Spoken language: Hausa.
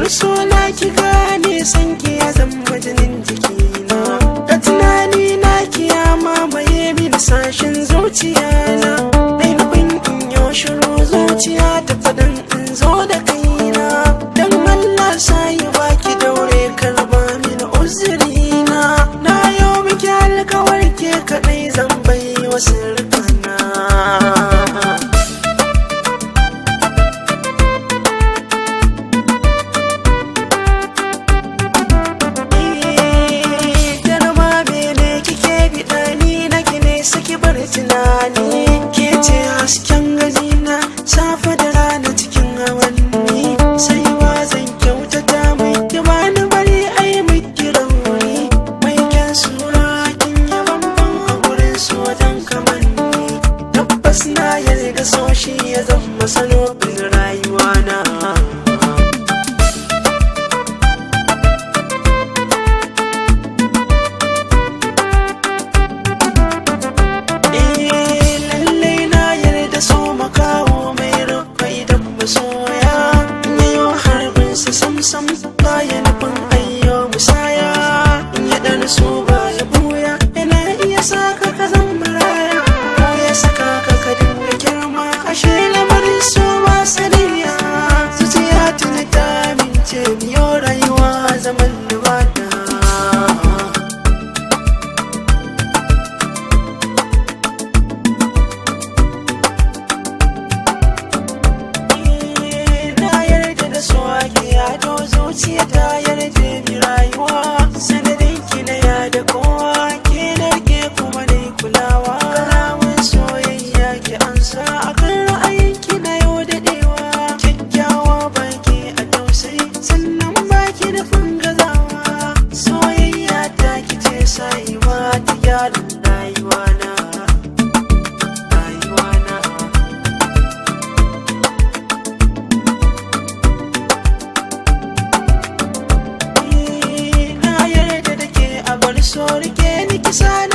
Suna ki gane san ki ya zama jinin jikina, da tunani na ki ya mamaye min sashin zuciya na. Mai nufin in yo shiru zuciya ta faɗin in zo da kaina, don Allah sai baki daure karba min uzurina. Na yo miki alkawar ke kaɗai zan bai wa sirrikana. Tunani ke ce hasken gazina, safe da rana cikin awanni. Sai wa zan kyautata mai ki bani bari ai miki rauni. Mai kyan sura kin yi bambam a gurin su wajen kamanni. Tabbas na yarda so shi ya zama sanofin rayuwa na. Sam baya nufin ayyo musaya, in ya ɗan so baya buya, yana iya saka ka zan maraya, ko ya saka ka dinga girma. Ashe lamarin so ba saniya, zuciya tuni ta mince biyo rayuwa zaman lumana. Zuciya ta yarda mi rayuwa, sanadin ki na ya da kowa, ke narke kuma na kulawa. Kalaman soyayya ki ansa akan ra'ayin ki na yau da dewa. Kyakkyawa baki a tausayi, sannan baki da gazawa. Soyayya ta ki ce sa'iwa ta gyaran rayuwa na. So rike ni kisa